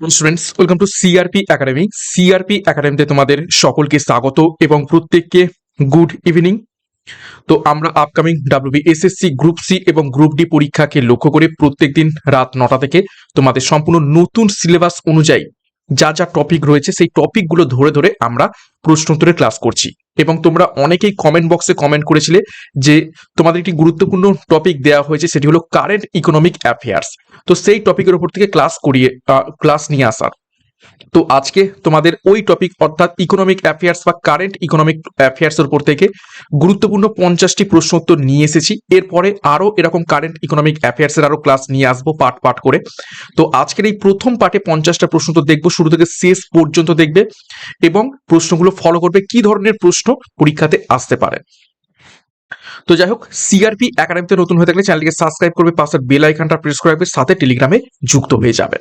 Students, welcome to CRP academy. CRP একাডেমিতে তোমাদের সকলকে স্বাগত এবং প্রত্যেককে গুড ইভিনিং। তো আমরা upcoming WB SSC group C এবং গ্রুপ ডি পরীক্ষাকে লক্ষ্য করে প্রত্যেকদিন রাত 9টা থেকে তোমাদের সম্পূর্ণ নতুন সিলেবাস অনুযায়ী যা যা টপিক রয়েছে সেই টপিকগুলো ধরে ধরে আমরা প্রশ্নোত্তরের ক্লাস করছি। এবং তোমরা অনেকেই কমেন্ট বক্সে কমেন্ট করেছিলে যে তোমাদের একটি গুরুত্বপূর্ণ টপিক দেওয়া হয়েছে, সেটি হলো কারেন্ট ইকোনমিক অ্যাফেয়ার্স। তো সেই টপিকের উপর থেকে ক্লাস নিয়ে আসার। তো আজকে তোমাদের ওই টপিক অর্থাৎ ইকোনমিক অ্যাফেয়ার্স বা কারেন্ট ইকোনমিক অ্যাফেয়ার্স এর উপর থেকে গুরুত্বপূর্ণ 50টি প্রশ্ন উত্তর নিয়ে এসেছি। এরপরে আরো এরকম কারেন্ট ইকোনমিক অ্যাফেয়ার্স এর আরো ক্লাস নিয়ে আসবো পার্ট পার্ট করে। তো আজকের এই প্রথম পার্টে 50টা প্রশ্ন উত্তর দেখবো, শুরু থেকে শেষ পর্যন্ত দেখবে এবং প্রশ্নগুলো ফলো করবে কি ধরনের প্রশ্ন পরীক্ষাতে আসতে পারে। তো যাই হোক, সিআরপি একাডেমিতে নতুন হয়ে থাকলে চ্যানেলটিকে সাবস্ক্রাইব করবে, পাশের বেল আইকনটা প্রেস করে রাখবে, সাথে টেলিগ্রামে যুক্ত হয়ে যাবে।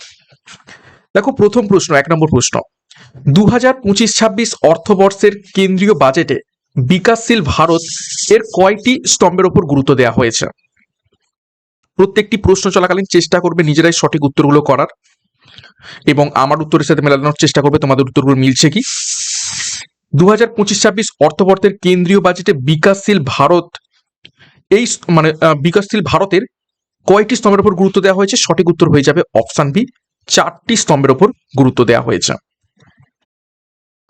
দেখো, প্রথম প্রশ্ন, 1 নম্বর প্রশ্ন, 2025-26 অর্থবর্ষের কেন্দ্রীয় বাজেটে বিকাশশীল ভারত এর কয়টি স্তম্ভের উপর গুরুত্ব দেওয়া হয়েছে? প্রত্যেকটি প্রশ্ন চলাকালীন চেষ্টা করবে নিজেরাই সঠিক উত্তরগুলো করার এবং আমার উত্তরের সাথে মেলানোর চেষ্টা করবে তোমাদের উত্তরগুলো মিলছে কি। 2025-26 অর্থবর্ষের কেন্দ্রীয় বাজেটে বিকাশশীল ভারত বিকাশশীল ভারতের কয়টি স্তম্ভের উপর গুরুত্ব দেওয়া হয়েছে? সঠিক উত্তর হয়ে যাবে অপশন বি, 4টি স্তম্ভের উপর গুরুত্ব দেওয়া হয়েছে।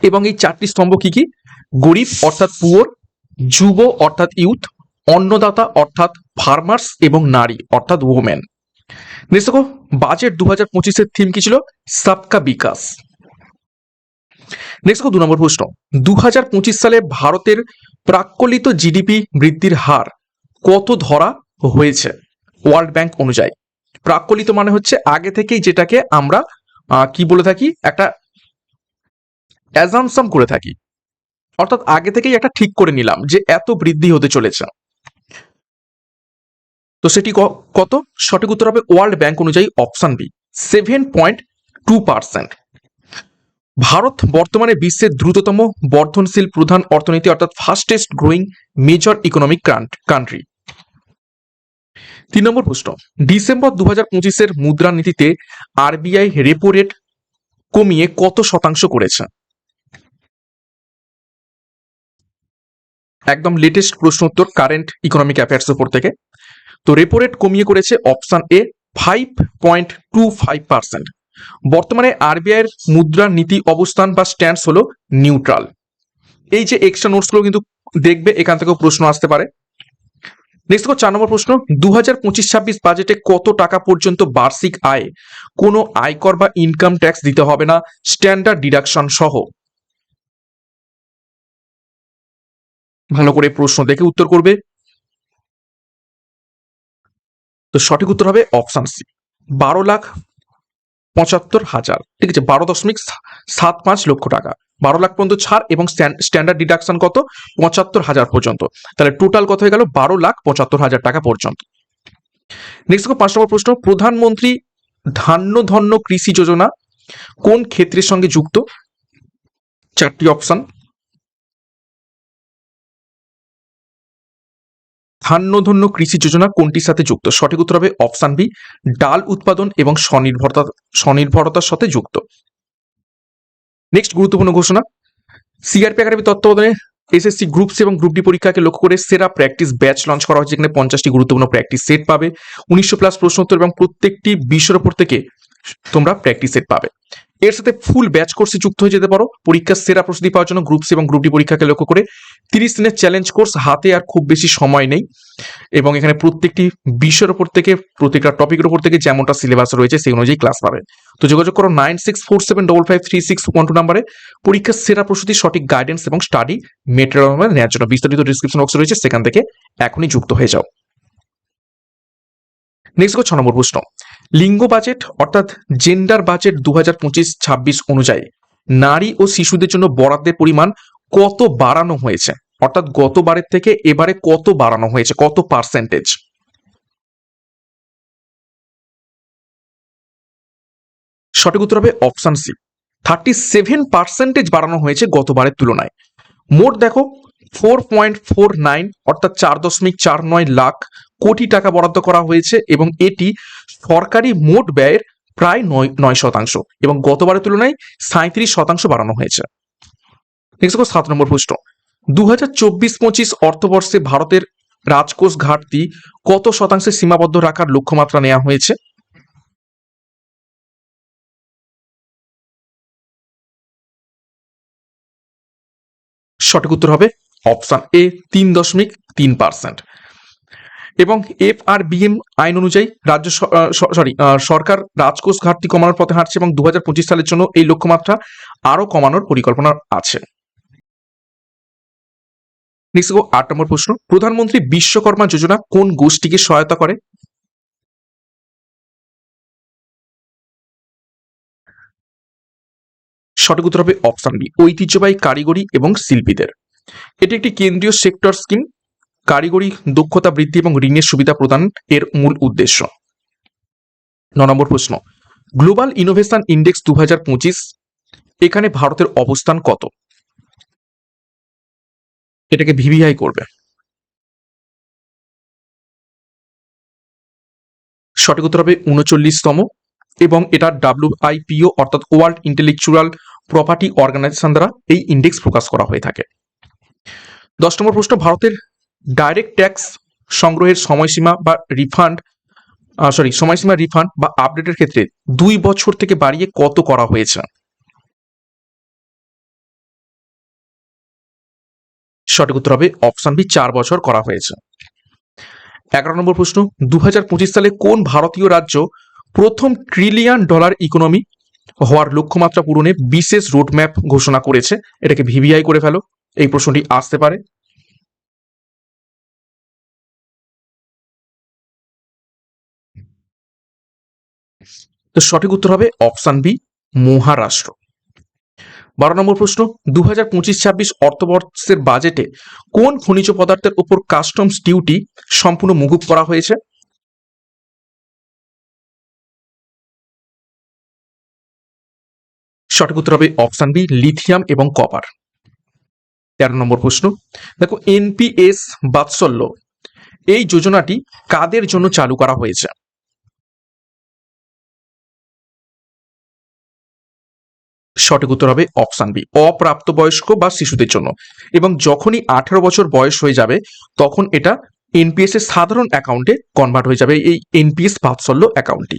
এবং এই 4টি স্তম্ভ কি কি? গরিব অর্থাৎ পুয়ার, যুব অর্থাৎ ইউথ, অন্নদাতা অর্থাৎ ফার্মার্স এবং নারী অর্থাৎ ওমেন। নেক্সট দেখো, বাজেট 2025-এর থিম কি ছিল? সবকা বিকাশ। নেক্সট দেখো, 2 নম্বর প্রশ্ন, 2025 সালে ভারতের প্রাক্কলিত জিডিপি বৃদ্ধির হার কত ধরা হয়েছে ওয়ার্ল্ড ব্যাংক অনুযায়ী? প্রাক্কলিত মানে হচ্ছে আগে থেকেই যেটাকে আমরা কি বলে থাকি, একটা অ্যাজাম্পশন করে থাকি, অর্থাৎ আগে থেকেই একটা ঠিক করে নিলাম যে এত বৃদ্ধি হতে চলেছে। তো সেটি কত? সঠিক উত্তর হবে ওয়ার্ল্ড ব্যাংক অনুযায়ী অপশন বি, 7.2%। ভারত বর্তমানে বিশ্বের দ্রুততম বর্ধনশীল প্রধান অর্থনীতি অর্থাৎ fastest growing major economic country. 3 নম্বর প্রশ্ন, ডিসেম্বর 2025-এর মুদ্রানীতিতে আরবিআই রেপো রেট কমিয়ে কত শতাংশ করেছে? একদম লেটেস্ট প্রশ্ন উত্তর কারেন্ট ইকোনমিক অ্যাফেয়ার্স উপর থেকে। তো রেপো রেট কমিয়ে করেছে অপশন এ 5.25%। বর্তমানে আরবিআই এর মুদ্রা নীতি অবস্থান বা স্ট্যান্স হলো নিউট্রাল। এই যে এক্সট্রা নোটসগুলো কিন্তু দেখবে, এখান থেকেও প্রশ্ন আসতে পারে। নেক্সট দেখো, 4 নম্বর প্রশ্ন, 2025-26 বাজেটে কত টাকা পর্যন্ত বার্ষিক আয় কোনো আয়কর বা ইনকাম ট্যাক্স দিতে হবে না স্ট্যান্ডার্ড ডিডাকশন সহ? ভালো করে প্রশ্ন দেখে উত্তর করবে। তো সঠিক উত্তর হবে অপশন সি, 12,75,000। ঠিক আছে, 12.75 লক্ষ টাকা, 12 লাখ পর্যন্ত ছাড় এবং স্ট্যান্ডার্ড ডিডাকশন কত? 75,000 পর্যন্ত। তাহলে টোটাল কত হয়ে গেল? 12,75,000 টাকা পর্যন্ত। নেক্সট 5 নম্বর প্রশ্ন, প্রধানমন্ত্রী ধান্য কৃষি যোজনা কোন ক্ষেত্রের সঙ্গে যুক্ত? 4টি অপশন। ধান্য কৃষি যোজনা কোনটির সাথে যুক্ত? সঠিক উত্তর হবে অপশন বি, ডাল উৎপাদন এবং স্বনির্ভরতার সাথে যুক্ত। নেক্সট গুরুত্বপূর্ণ ঘোষণা, সিআরপি একাডেমি তত্ত্বাবধানে এসএসসি গ্রুপ সি এবং গ্রুপ ডি পরীক্ষাকে লক্ষ্য করে সেরা প্র্যাকটিস ব্যাচ লঞ্চ করা হয়েছে। যেখানে 50টি গুরুত্বপূর্ণ প্র্যাকটিস সেট পাবে, 1900+ প্রশ্ন উত্তর এবং প্রত্যেকটি বিষয়ের উপর থেকে তোমরা প্র্যাকটিস সেট পাবে। এর সাথে ফুল ব্যাচ কোর্সে যুক্ত হয়ে যেতে পারো পরীক্ষার সেরা প্রস্তুতি পাওয়ার জন্য। গ্রুপ সি এবং গ্রুপ ডি পরীক্ষাকে লক্ষ্য করে 30 দিনের চ্যালেঞ্জ কোর্স হাতে, আর খুব বেশি সময় নেই। এবং এখানে প্রত্যেকটি বিষয়ের উপর থেকে, প্রত্যেকটা টপিকের উপর থেকে যেমনটা সিলেবাস রয়েছে সেই অনুযায়ী ক্লাস পাবে। তো যোগাযোগ করো 9647553612 নাম্বারে পরীক্ষার সেরা প্রস্তুতি, সঠিক গাইডেন্স এবং স্টাডি মেটেরিয়াল নেওয়ার জন্য। বিস্তারিত ডিসক্রিপশন বক্স রয়েছে, সেখান থেকে এখনই যুক্ত হয়ে যাও। নেক্সট 6 নম্বর প্রশ্ন, লিঙ্গ বাজেট অর্থাৎ জেন্ডার বাজেট 2025-26 অনুযায়ী নারী ও শিশুদের জন্য বরাদ্দের পরিমাণ কত বাড়ানো হয়েছে? অর্থাৎ গতবারের থেকে এবারে কত বাড়ানো হয়েছে, কত পার্সেন্টেজ? সঠিক উত্তর হবে অপশন সি, 37% বাড়ানো হয়েছে গতবারের তুলনায়। মোট দেখো 4.49 অর্থাৎ 4.49 লাখ কোটি টাকা বরাদ্দ করা হয়েছে এবং এটি সরকারি মোট ব্যয়ের প্রায় 9% এবং গতবারের তুলনায় 37% বাড়ানো হয়েছে। নেক্সট 7 নম্বর প্রশ্ন, 2024-25 অর্থবর্ষে ভারতের রাজকোষ ঘাটতি কত শতাংশে সীমাবদ্ধ রাখার লক্ষ্যমাত্রা নেওয়া হয়েছে? সঠিক উত্তর হবে অপশন এ 3.3%। এবং FRBM আইন অনুযায়ী রাজ্য সরকার রাজকোষ ঘাটতি কমানোর পথে হাঁটছে এবং 2025 সালের জন্য এই লক্ষ্যমাত্রা আরো কমানোর পরিকল্পনা আছে। নেক্সট 8 নম্বর প্রশ্ন, প্রধানমন্ত্রী বিশ্বকর্মা যোজনা কোন গোষ্ঠীকে সহায়তা করে? সঠিক উত্তর হবে অপশন বি, ঐতিহ্যবাহী কারিগরি এবং শিল্পীদের। এটি একটি কেন্দ্রীয় সেক্টর স্কিম, কারিগরি দক্ষতা বৃদ্ধি এবং ঋণের সুবিধা প্রদান এর মূল উদ্দেশ্য। 9 নম্বর প্রশ্ন, গ্লোবাল ইনোভেশন ইন্ডেক্স 2025 এখানে ভারতের অবস্থান কত? এটাকে ভিভিআই করবে। সঠিক উত্তর হবে 39তম এবং এটা WIPO অর্থাৎ ওয়ার্ল্ড ইন্টেলেকচুয়াল প্রপার্টি অর্গানাইজেশন দ্বারা এই ইন্ডেক্স প্রকাশ করা হয়ে থাকে। 10 নম্বর প্রশ্ন, ভারতের ডাইরেক্ট ট্যাক্স সংগ্রহের সময়সীমা রিফান্ড বা আপডেটের ক্ষেত্রে 2 বছর থেকে বাড়িয়ে কত করা হয়েছে? সঠিক উত্তর হবে অপশন বি, 4 বছর করা হয়েছে। 11 নম্বর প্রশ্ন, 2025 সালে কোন ভারতীয় রাজ্য প্রথম $1 ট্রিলিয়ন ইকোনমি হওয়ার লক্ষ্যমাত্রা পূরণে বিশেষ রোডম্যাপ ঘোষণা করেছে? এটাকে ভিভিআই করে ফেলো, এই প্রশ্নটি আসতে পারে। তো সঠিক উত্তর হবে অপশন বি, মহারাষ্ট্র। 12 নম্বর প্রশ্ন, 2025-26 অর্থবর্ষের বাজেটে কোন খনিজ পদার্থের উপর কাস্টমস ডিউটি সম্পূর্ণ মকুব করা হয়েছে? সঠিক উত্তর হবে অপশন বি, লিথিয়াম এবং কপার। 13 নম্বর প্রশ্ন, দেখো এনপিএস বাৎসল্য এই যোজনাটি কাদের জন্য চালু করা হয়েছে? সঠিক উত্তর হবে অপশন বি, অপ্রাপ্তবয়স্ক বা শিশুদের জন্য। এবং যখনই 18 বছর বয়স হয়ে যাবে তখন এটা এনপিএস এর সাধারণ অ্যাকাউন্টে কনভার্ট হয়ে যাবে, এই এনপিএস বাৎসল্য অ্যাকাউন্টটি।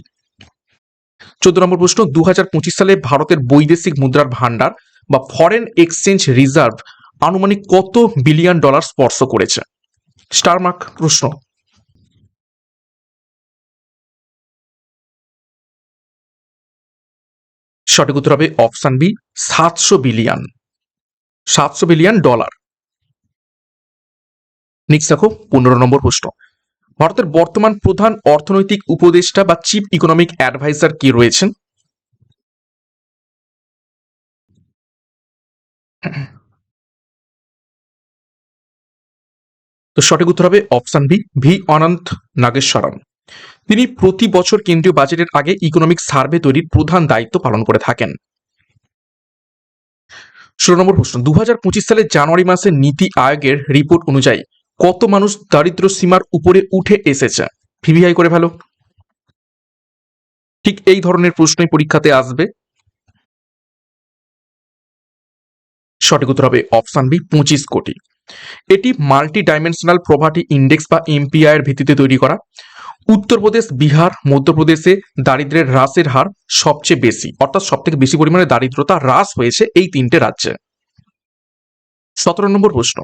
14 নম্বর প্রশ্ন, 2025 সালে ভারতের বৈদেশিক মুদ্রার ভান্ডার বা ফরেন এক্সচেঞ্জ রিজার্ভ আনুমানিক কত বিলিয়ন ডলার স্পর্শ করেছে? স্টার মার্ক প্রশ্ন। সঠিক উত্তর হবে option B, 700 billion dollar. Next দেখো 15 নম্বর প্রশ্ন, ভারতের বর্তমান প্রধান অর্থনৈতিক উপদেষ্টা বা চিফ ইকোনমিক অ্যাডভাইজার কে রয়েছেন? তো সঠিক উত্তর হবে অপশন বি, অনন্ত নাগেশ্বরম। তিনি প্রতি বছর কেন্দ্রীয় বাজেটের আগে ইকোনমিক সার্ভে তৈরির প্রধান দায়িত্ব পালন করে থাকেন। 16 নম্বর প্রশ্ন, 2025 সালের জানুয়ারি মাসে নীতি আয়োগের রিপোর্ট অনুযায়ী কত মানুষ দারিদ্র্য সীমার উপরে উঠে এসেছে? ভিভিআই করে ভালো। ঠিক এই ধরনের প্রশ্নই পরীক্ষাতে আসবে। সঠিক উত্তর হবে অপশন বি, 25 কোটি। এটি মাল্টি ডাইমেনশনাল পভার্টি ইন্ডেক্স বা এমপিআই এর ভিত্তিতে তৈরি করা। উত্তরপ্রদেশ, বিহার, মধ্যপ্রদেশে দারিদ্র্যের হ্রাসের হার সবচেয়ে বেশি, অর্থাৎ সব থেকে বেশি পরিমাণে দারিদ্রতা হ্রাস হয়েছে এই 3টে রাজ্যে। 17 নম্বর প্রশ্ন,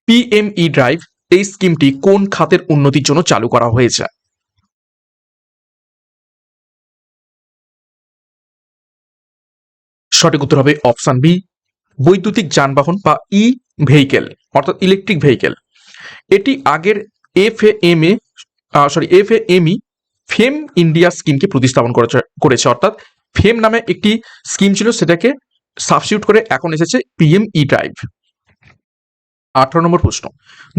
পিএমই ড্রাইভ এই স্কিমটি কোন খাতের উন্নতির জন্য চালু করা হয়েছে? সঠিক উত্তর হবে অপশন বি, বৈদ্যুতিক যানবাহন বা ই ভেহিকেল অর্থাৎ ইলেকট্রিক ভেহিকেল। এটি আগের এফএএমই ফেম ইন্ডিয়া স্কিমকে প্রতিস্থাপন করেছে অর্থাৎ ফেম নামে একটি স্কিম ছিল, সেটাকে সাবস্টিটিউট করে এখন এসেছে পিএমই ড্রাইভ। 18 নম্বর প্রশ্ন,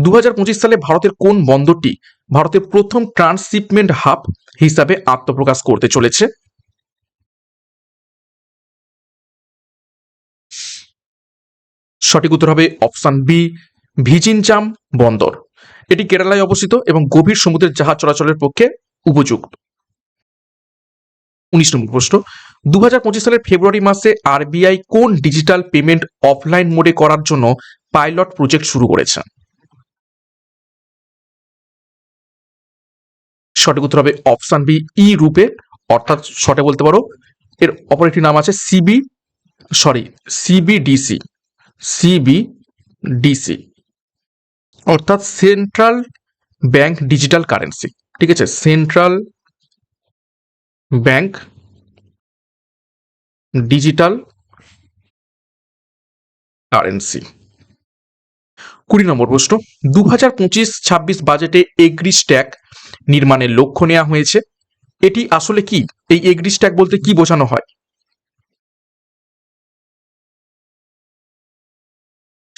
2025 সালে ভারতের কোন বন্দরটি ভারতের প্রথম ট্রান্সশিপমেন্ট হাব হিসাবে আত্মপ্রকাশ করতে চলেছে? সঠিক উত্তর হবে অপশন বি, ভিজিনচাম বন্দর। এটি কেরালায় অবস্থিত এবং গভীর সমুদ্রের জাহাজ চলাচলের পক্ষে উপযুক্ত। 19 নম্বর প্রশ্ন, 2025 সালের ফেব্রুয়ারি মাসে আরবিআই কোন ডিজিটাল পেমেন্ট অফলাইন মোডে করার জন্য পাইলট প্রজেক্ট শুরু করেছে? সঠিক উত্তর হবে অপশন বি, ই রূপে, অর্থাৎ শর্টে বলতে পারো এর অপর একটি নাম আছে সিবিডিসি, সিবিডিসি, অর্থাৎ সেন্ট্রাল ব্যাংক ডিজিটাল কারেন্সি। ঠিক আছে, সেন্ট্রাল ব্যাংক ডিজিটাল কারেন্সি। 20 নম্বর প্রশ্ন, 2025-26 বাজেটে এগ্রি স্ট্যাক নির্মাণের লক্ষ্য নেওয়া হয়েছে। এটি আসলে কি? এই এগ্রি স্ট্যাক বলতে কি বোঝানো হয়?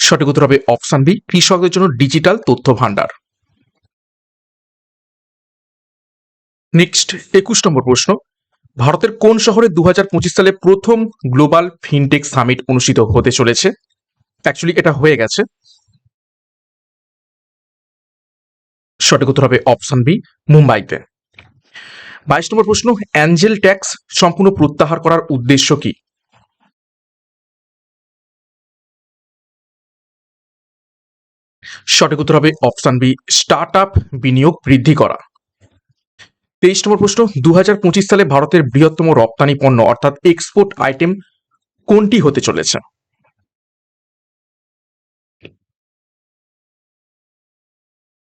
সঠিক উত্তর হবে অপশন বি, কৃষকদের জন্য ডিজিটাল তথ্য ভান্ডার। নেক্সট 21 নম্বর প্রশ্ন, ভারতের কোন শহরে 2025 সালে প্রথম গ্লোবাল ফিনটেক সামিট অনুষ্ঠিত হতে চলেছে? অ্যাকচুয়ালি এটা হয়ে গেছে। সঠিক উত্তর হবে অপশন বি, মুম্বাইতে। 22 নম্বর প্রশ্ন, অ্যাঞ্জেল ট্যাক্স সম্পূর্ণ প্রত্যাহার করার উদ্দেশ্য কি? সঠিক উত্তর হবে অপশন বি, স্টার্ট আপ বিনিয়োগ বৃদ্ধি করা। 23 নম্বর প্রশ্ন, 2025 সালে ভারতের বৃহত্তম রপ্তানি পণ্য অর্থাৎ এক্সপোর্ট আইটেম কোনটি হতে চলেছে?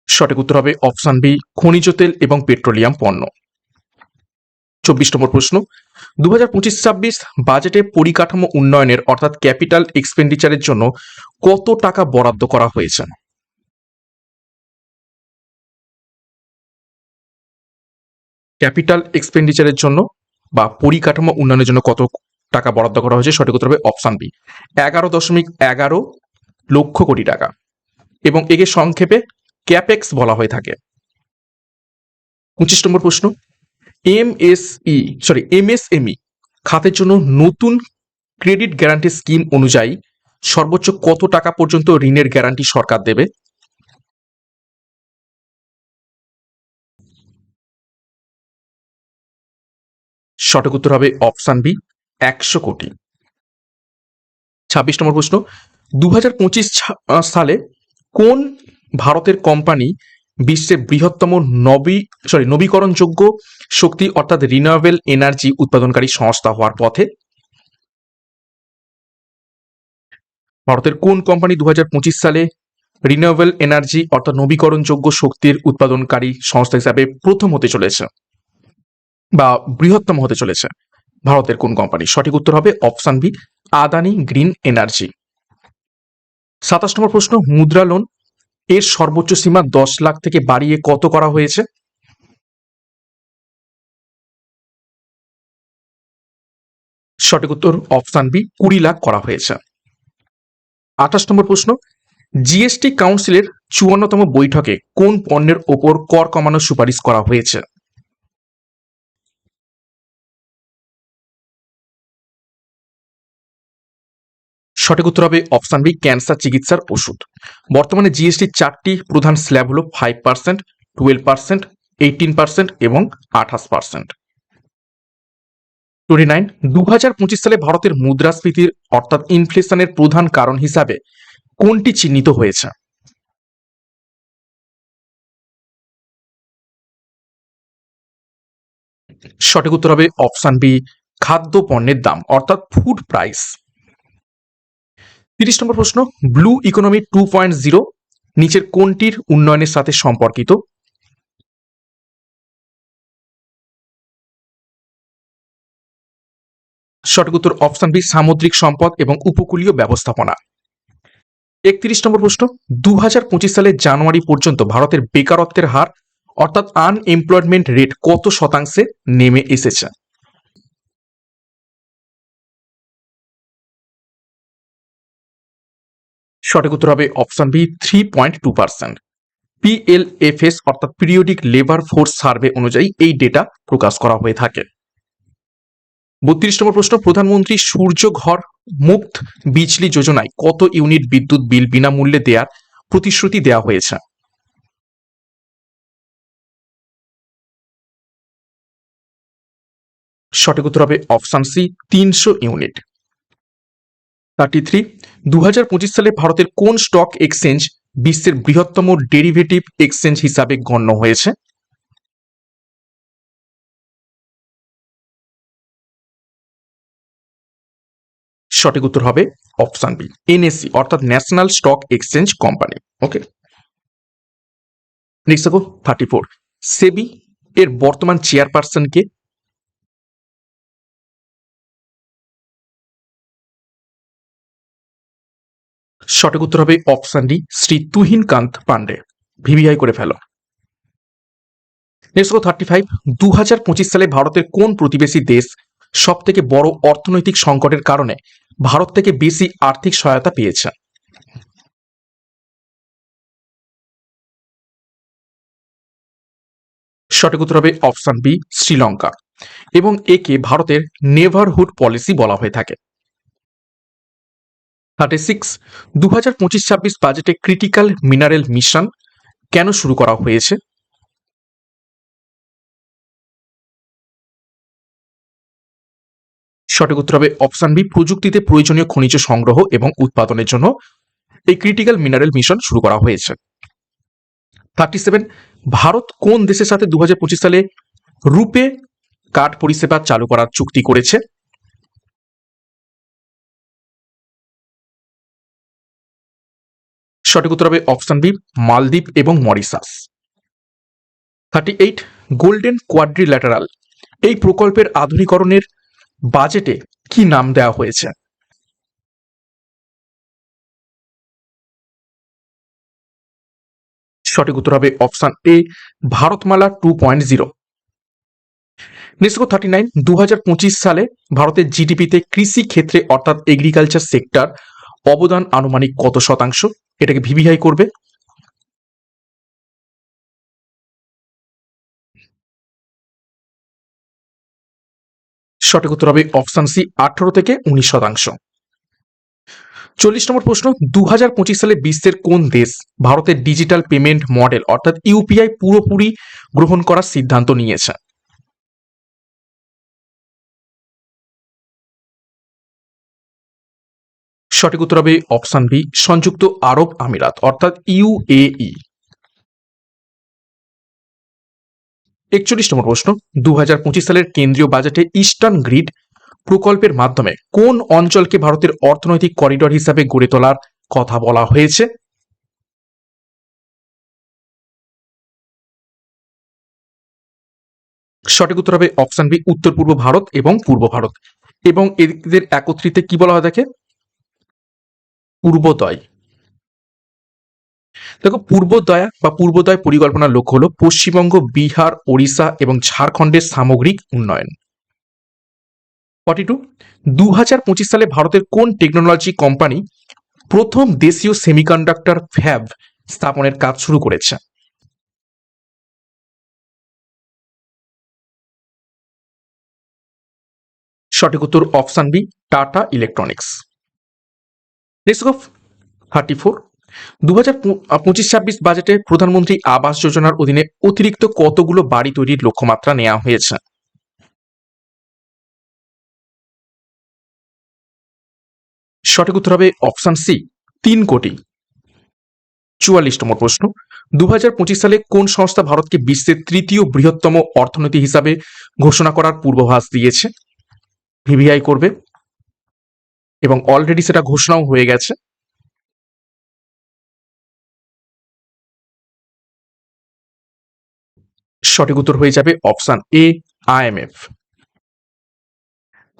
সঠিক উত্তর হবে অপশন বি, খনিজ তেল এবং পেট্রোলিয়াম পণ্য। 24 নম্বর প্রশ্ন, 2025-26 বাজেটে পরিকাঠামো উন্নয়নের অর্থাৎ ক্যাপিটাল এক্সপেন্ডিচারের জন্য কত টাকা বরাদ্দ করা হয়েছে? ক্যাপিটাল এক্সপেন্ডিচারের জন্য বা পরিকাঠামো উন্নয়নের জন্য কত টাকা বরাদ্দ করা হয়েছে? সঠিক উত্তর হবে অপশন বি, 11.11 লক্ষ কোটি টাকা, এবং একে সংক্ষেপে ক্যাপেক্স বলা হয়ে থাকে। 25 নম্বর প্রশ্ন, এমএসএমই খাতের জন্য নতুন ক্রেডিট গ্যারান্টি স্কিম অনুযায়ী সর্বোচ্চ কত টাকা পর্যন্ত ঋণের গ্যারান্টি সরকার দেবে? সঠিক উত্তর হবে অপশন বি, 100 কোটি। 26 নম্বর প্রশ্ন, 2025 সালে কোন ভারতের কোম্পানি বিশ্বের বৃহত্তম নবীকরণযোগ্য শক্তি অর্থাৎ রিনিউয়েবল এনার্জি উৎপাদনকারী সংস্থা হওয়ার পথে? ভারতের কোন কোম্পানি 2025 সালে রিনিউয়েবল এনার্জি অর্থাৎ নবীকরণযোগ্য শক্তির উৎপাদনকারী সংস্থা হিসাবে প্রথম হতে চলেছে বা বৃহত্তম হতে চলেছে? ভারতের কোন কোম্পানি? সঠিক উত্তর হবে option B, Adani green energy. 27 নম্বর প্রশ্ন, মুদ্রা লোন এর সর্বোচ্চ সীমা 10 লাখ থেকে বাড়িয়ে কত করা হয়েছে? সঠিক উত্তর অপশন বি, 20 লাখ করা হয়েছে। 28 নম্বর প্রশ্ন, জিএসটি কাউন্সিলের 54তম বৈঠকে কোন পণ্যের ওপর কর কমানোর সুপারিশ করা হয়েছে? সঠিক উত্তর হবে অপশন বি, ক্যান্সার চিকিৎসার ওষুধ। বর্তমানে জিএসটির 4টি প্রধান স্ল্যাব হলো 5%, 12%, 18% এবং 28%। 29, 2025 সালে ভারতের মুদ্রাস্ফীতির অর্থাৎ ইনফ্লেশনের প্রধান কারণ হিসাবে কোনটি চিহ্নিত হয়েছে? সঠিক উত্তর হবে অপশন বি, খাদ্য পণ্যের দাম অর্থাৎ ফুড প্রাইস। 30 নম্বর প্রশ্ন, ব্লু ইকোনমি 2.0 নিচের কোনটির উন্নয়নের সাথে সম্পর্কিত? সঠিক উত্তর অপশন বি, সামুদ্রিক সম্পদ এবং উপকূলীয় ব্যবস্থাপনা। 31 নম্বর প্রশ্ন, 2025 সালের জানুয়ারি পর্যন্ত ভারতের বেকারত্বের হার অর্থাৎ আনএমপ্লয়মেন্ট রেট কত শতাংশে নেমে এসেছে? সঠিক উত্তর হবে অপশন বি, 3.2%। পিএলএফএস অর্থাৎ পিরিয়ডিক লেবার ফোর্স সার্ভে অনুযায়ী এই ডেটা প্রকাশ করা হয়ে থাকে। 32 নম্বর প্রশ্ন, প্রধানমন্ত্রী সূর্য ঘর মুফত বিজলি যোজনায় কত ইউনিট বিদ্যুৎ বিল বিনামূল্যে দেওয়ার প্রতিশ্রুতি দেওয়া হয়েছে? সঠিক উত্তর হবে অপশন সি 300 ইউনিট। 33, 2025 সালে ভারতের কোন স্টক এক্সচেঞ্জ বিশ্বের বৃহত্তম ডেরিভেটিভ এক্সচেঞ্জ হিসাবে গণ্য হয়েছে? সঠিক উত্তর হবে অপশন বি এনএসসি অর্থাৎ ন্যাশনাল স্টক এক্সচেঞ্জ কোম্পানি। ওকে, নেক্সট দেখো 34, সেবি এর বর্তমান চেয়ারপারসন কে? সঠিক উত্তর হবে অপশন ডি শ্রী তুহিন কান্ত পান্ডে। ভিভিআই করে ফেলো। নেক্সট হলো 35, 2025 সালে ভারতের কোন প্রতিবেশী দেশ সব থেকে বড় অর্থনৈতিক সংকটের কারণে ভারত থেকে বেশি আর্থিক সহায়তা পেয়েছে? সঠিক উত্তর হবে অপশন বি শ্রীলঙ্কা, এবং একে ভারতের নেভারহুড পলিসি বলা হয়ে থাকে। 36, 2025-26 বাজেটে ক্রিটিক্যাল মিনারেল মিশন কেন শুরু করা হয়েছে? সঠিক উত্তর হবে অপশন বি প্রযুক্তিতে প্রয়োজনীয় খনিজ সংগ্রহ এবং উৎপাদনের জন্য এই ক্রিটিক্যাল মিনারেল মিশন শুরু করা হয়েছে। 37, ভারত কোন দেশের সাথে 2025 সালে রূপে কার্ড পরিষেবা চালু করার চুক্তি করেছে? সঠিক উত্তর হবে অপশন বি মালদ্বীপ এবং মরিশাস। 38, গোল্ডেন কোয়াড্রিল্যাটারাল এই প্রকল্পের আধুনিকরণের বাজেটে কি নাম দেওয়া হয়েছে? সঠিক উত্তর হবে অপশন এ ভারতমালা 2.0। নেক্সট 39, 2025 সালে ভারতের জিডিপিতে কৃষি ক্ষেত্রে অর্থাৎ এগ্রিকালচার সেক্টর অবদান আনুমানিক কত শতাংশ? এটাকে ভিভিআই করবে। সঠিক উত্তর হবে অপশন সি 18 থেকে 19%। 40 নম্বর প্রশ্ন, 2025 সালে বিশ্বের কোন দেশ ভারতের ডিজিটাল পেমেন্ট মডেল অর্থাৎ ইউপিআই পুরোপুরি গ্রহণ করার সিদ্ধান্ত নিয়েছে? সঠিক উত্তর হবে অপশন বি সংযুক্ত আরব আমিরাত অর্থাৎ ইউএই। 41 নম্বর প্রশ্ন, 2025 সালের কেন্দ্রীয় বাজেটে ইস্টার্ন গ্রিড প্রকল্পের মাধ্যমে কোন অঞ্চলকে ভারতের অর্থনৈতিক করিডোর হিসাবে গড়ে তোলার কথা বলা হয়েছে? সঠিক উত্তর হবে অপশন বি উত্তর পূর্ব ভারত এবং পূর্ব ভারত, এবং এদের একত্রিত কি বলা হয় দেখে পূর্বোদয়। দেখো পূর্বোদয়া বা পূর্বোদয় পরিকল্পনার লক্ষ্য হলো পশ্চিমবঙ্গ, বিহার, ওড়িশা এবং ঝাড়খণ্ডের সামগ্রিক উন্নয়ন। 42, 2025 সালে ভারতের কোন টেকনোলজি কোম্পানি প্রথম দেশীয় সেমিকন্ডাক্টর ফ্যাব স্থাপনের কাজ শুরু করেছে? সঠিক উত্তর option B Tata electronics. Next of 34, 2025-26 বাজেটে প্রধানমন্ত্রী আবাস যোজনার অধীনে অতিরিক্ত কতগুলো বাড়ি তৈরির লক্ষ্যমাত্রা নেওয়া হয়েছে? সঠিক উত্তর হবে অপশন সি 3 কোটি। 44 নম্বর প্রশ্ন, 2025 সালে কোন সংস্থা ভারতকে বিশ্বের তৃতীয় বৃহত্তম অর্থনীতি হিসাবে ঘোষণা করার পূর্বাভাস দিয়েছে? ভিভিআই করবে, এবং অলরেডি সেটা ঘোষণাও হয়ে গেছে। সঠিক উত্তর হয়ে যাবে অপশন এ আইএমএফ।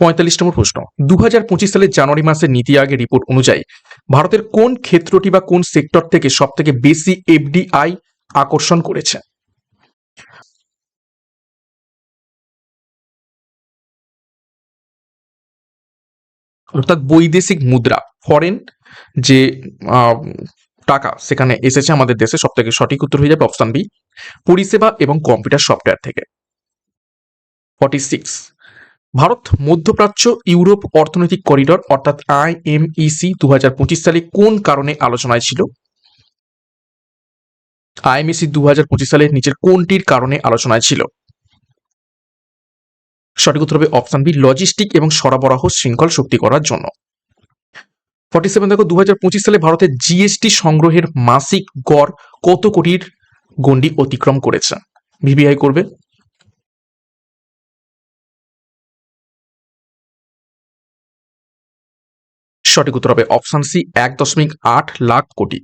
45 নম্বর প্রশ্ন, 2025 সালের জানুয়ারি মাসের নীতি আয়োগের রিপোর্ট অনুযায়ী ভারতের কোন ক্ষেত্রটি বা কোন সেক্টর থেকে সব থেকে বেশি এফডিআই আকর্ষণ করেছে? অর্থাৎ বৈদেশিক মুদ্রা, ফরেন যে আহ, টাকা সেখানে এসেছে আমাদের দেশে। সব থেকে সঠিক উত্তর হয়ে যাবে অপশন বি পরিষেবা এবং কম্পিউটার সফটওয়্যার থেকে। 46, ভারত মধ্যপ্রাচ্য ইউরোপ অর্থনৈতিক করিডোর অর্থাৎ আইএমইসি 2025 সালে কোন কারণে আলোচনায় ছিল? আইএমইসি 2025 সালে নিচের কোনটির কারণে আলোচনায় ছিল? সঠিক উত্তর হবে অপশন বি, লজিস্টিক এবং সরবরাহ শৃঙ্খল শক্তি করার জন্য। 47 দেখো, 2025 সালে ভারতের জিএসটি সংগ্রহের মাসিক গড় কত কোটির গণ্ডি অতিক্রম করেছে? ভিভিআই করবে। সঠিক উত্তর হবে অপশন সি, 1.8 লাখ কোটি।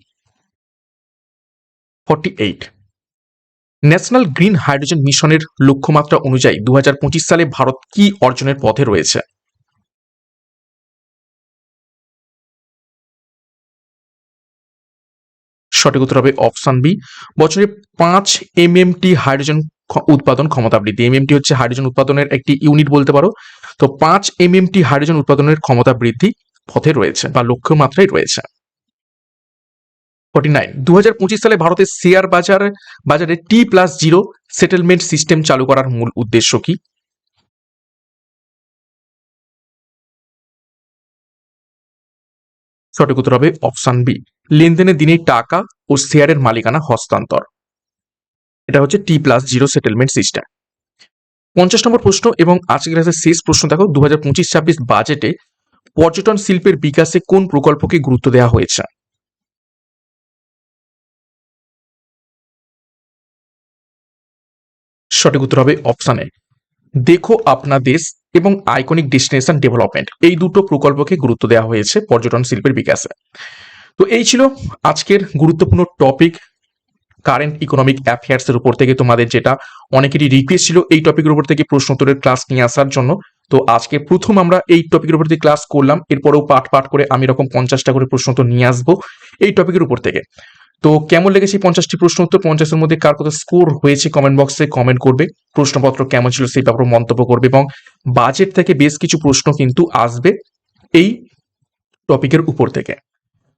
48, ন্যাশনাল গ্রিন হাইড্রোজেন মিশনের লক্ষ্যমাত্রা অনুযায়ী 2025 সালে ভারত কি অর্জনের পথে রয়েছে? সঠিক উত্তর হবে অপশন বি, বছরে 5 MMT হাইড্রোজেন উৎপাদন ক্ষমতা বৃদ্ধি। MMT হচ্ছে হাইড্রোজেন উৎপাদনের একটি ইউনিট বলতে পারো। তো 5 MMT হাইড্রোজেন উৎপাদনের ক্ষমতা বৃদ্ধি পথে রয়েছে বা লক্ষ্যমাত্রায় রয়েছে। 49, 2025 সালে ভারতের শেয়ার বাজারে T+0 সেটেলমেন্ট সিস্টেম চালু করার মূল উদ্দেশ্য কি? সঠিক উত্তর হবে অপশন বি, লেনদেনের দিনে টাকা ও শেয়ারের মালিকানা হস্তান্তর। এটা হচ্ছে T+0 সেটেলমেন্ট সিস্টেম। 50 নম্বর প্রশ্ন এবং আজকের ক্লাসের শেষ প্রশ্ন দেখো, 2025-26 বাজেটে পর্যটন শিল্পের বিকাশে কোন প্রকল্পকে গুরুত্ব দেওয়া হয়েছে? সঠিক উত্তর হবে অপশন এ, দেখো আপনা দেশ এবং আইকনিক ডেস্টিনেশন ডেভেলপমেন্ট, এই দুটো প্রকল্পকে গুরুত্ব দেওয়া হয়েছে পর্যটন শিল্পের বিকাশে। তো এই ছিল আজকের গুরুত্বপূর্ণ টপিক, কারেন্ট ইকোনমিক অ্যাফেয়ার্স এর উপর থেকে তোমাদের যেটা অনেকেরই রিকোয়েস্ট ছিল এই টপিকের উপর থেকে প্রশ্ন উত্তরের ক্লাস নিয়ে আসার জন্য। তো আজকে প্রথম আমরা এই টপিকের উপর থেকে ক্লাস করলাম, এরপরেও পাঠ করে আমি এরকম 50টা করে প্রশ্ন উত্তর নিয়ে আসবো এই টপিকের উপর থেকে। তো কেমন লেগেছে 50টি প্রশ্ন উত্তর, 50-এর মধ্যে কার কত স্কোর হয়েছে কমেন্ট বক্সে কমেন্ট করবে, প্রশ্নপত্র কেমন ছিল সেই ব্যাপারে মন্তব্য করবে, এবং বাজেট থেকে বেশ কিছু প্রশ্ন কিন্তু আসবে এই টপিকের উপর থেকে।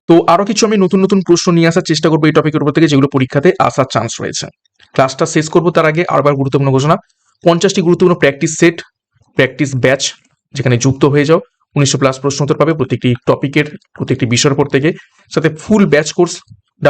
তো আরো কিছু আমি নতুন নতুন প্রশ্ন নিয়ে আসার চেষ্টা করবো এই টপিকের উপর থেকে, যেগুলো পরীক্ষাতে আসার চান্স রয়েছে। ক্লাসটা শেষ করবো তার আগে আরবার গুরুত্বপূর্ণ ঘোষণা, 50টি গুরুত্বপূর্ণ প্র্যাকটিস সেট, প্র্যাকটিস ব্যাচ যেখানে যুক্ত হয়ে যাও, 1900+ প্রশ্ন উত্তর পাবে প্রত্যেকটি টপিকের প্রত্যেকটি বিষয়ের উপর থেকে, সাথে full batch course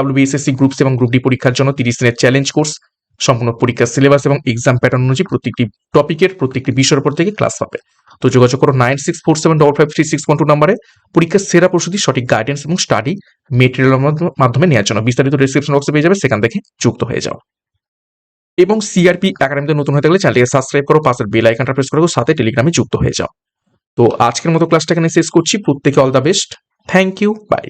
WBSSC group C এবং গ্রুপ ডি পরীক্ষার জন্য 30 দিনের চ্যালেঞ্জ কোর্স, সম্পূর্ণ পরীক্ষার সিলেবাস এবং এক্সাম প্যাটার্ন অনুযায়ী প্রত্যেকটি টপিকের প্রত্যেকটি বিষয়ের উপর থেকে ক্লাস পাবে। তো যোগাযোগ করো 9647553612 নম্বরে পরীক্ষার সেরা প্রস্তুতি, সঠিক গাইডেন্স এবং স্টাডি মেটেরিয়ালের মাধ্যমে নেওয়ার জন্য। বিস্তারিত ডেসক্রিপশন বক্সে পেয়ে যাবে, সেখান থেকে যুক্ত হয়ে যাও। এবং সিআরপি একাডেমিতে নতুন হয়ে থাকলে চ্যানেলটিকে সাবস্ক্রাইব করো, পাশের বেল আইকনটা প্রেস করো, সাথে টেলিগ্রামে যুক্ত হয়ে যাও। তো আজকের মতো ক্লাসটা এখানে শেষ করছি, প্রত্যেকে all the best, thank you, by.